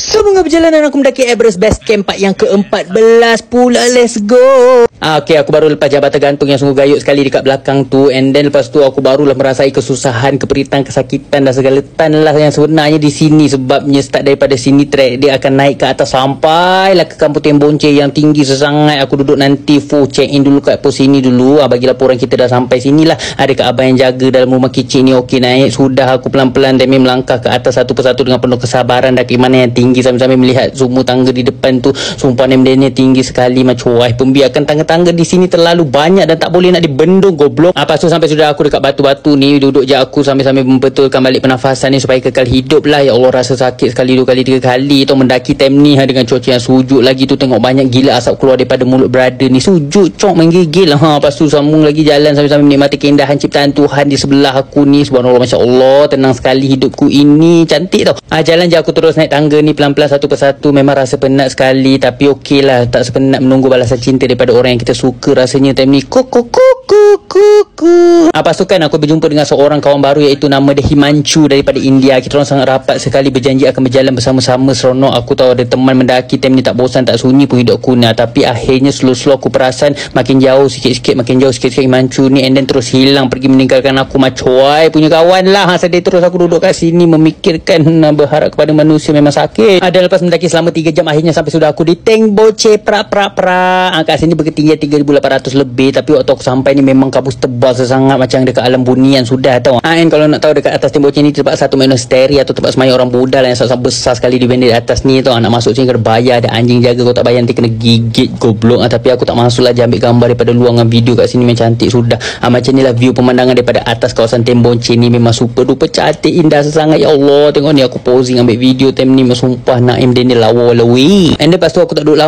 Semoga perjalanan aku mendaki Everest Base Camp part yang ke-14 pula. Let's go. Okay, aku baru lepas jabatan gantung yang sungguh gayut sekali dekat belakang tu. And then lepas tu aku barulah merasai kesusahan, keperitan, kesakitan dan segala tan lah yang sebenarnya di sini. Sebabnya start daripada sini trek dia akan naik ke atas sampailah ke kampung Tembonce yang tinggi sesangat. Aku duduk nanti full check in dulu kat pos sini dulu. Bagi laporan kita dah sampai sini lah. Adakah abang yang jaga dalam rumah kicik ni okey naik? Sudah aku pelan-pelan demi melangkah ke atas satu persatu dengan penuh kesabaran. Dari mana yang tinggi sambil-sambil melihat semua tangga di depan tu. Sumpah name-name tinggi sekali macam wah pembiarkan tangga-tangga di sini terlalu banyak dan tak boleh nak dibendung goblok. Lepas tu sampai sudah aku dekat batu-batu ni, duduk je aku sambil-sambil membetulkan balik pernafasan ni supaya kekal hidup lah. Ya Allah, rasa sakit sekali, 2 kali 3 kali tu mendaki time ni dengan cuaca yang sujuk lagi tu. Tengok banyak gila asap keluar daripada mulut brother ni, sujuk cok menggigil. Lepas tu sambung lagi jalan sambil-sambil menikmati keindahan ciptaan Tuhan di sebelah aku ni. Subhanallah, Masya Allah, tenang sekali hidupku ini, cantik tau. Jalan je aku terus naik tangga ni pelan-pelan satu persatu. Memang rasa penat sekali tapi okey lah, tak sepenat menunggu balasan cinta daripada orang yang kita suka rasanya time ni. Lepas tu kan aku berjumpa dengan seorang kawan baru iaitu nama dia Himanchu daripada India. Kita orang sangat rapat sekali, berjanji akan berjalan bersama-sama. Seronok aku tahu ada teman mendaki time ni, tak bosan tak sunyi pun hidup aku nak. Tapi akhirnya slow-slow aku perasan makin jauh sikit-sikit, makin jauh sikit-sikit Himanchu ni, and then terus hilang pergi meninggalkan aku. Macoy punya kawan lah. Sedih terus aku duduk kat sini memikirkan, berharap kepada manusia memang sakit. Ada lepas mendaki selama 3 jam akhirnya sampai sudah aku di Tembonce kat sini berketinggian 3,800 lebih. Tapi waktu aku sampai ni memang kabus tebal sesangat macam dekat alam bunian sudah tau. And kalau nak tahu dekat atas Tembonce ni tempat satu monasteri atau tempat sembahyang orang Buddha lah yang sangat besar sekali di bandar di atas ni tau. Nak masuk sini kena bayar, ada anjing jaga, kalau tak bayar nanti kena gigit goblok. Tapi aku tak masuk lah, ambil gambar daripada luar dengan video kat sini memang cantik sudah. Macam ni lah view pemandangan daripada atas kawasan Tembonce ni, memang super duper cantik, indah sesangat. Ya Allah, tengok ni aku posing ambil video time ni, sumpah Naim dia ni lawa-lawi. And lepas tu aku tak duduk lama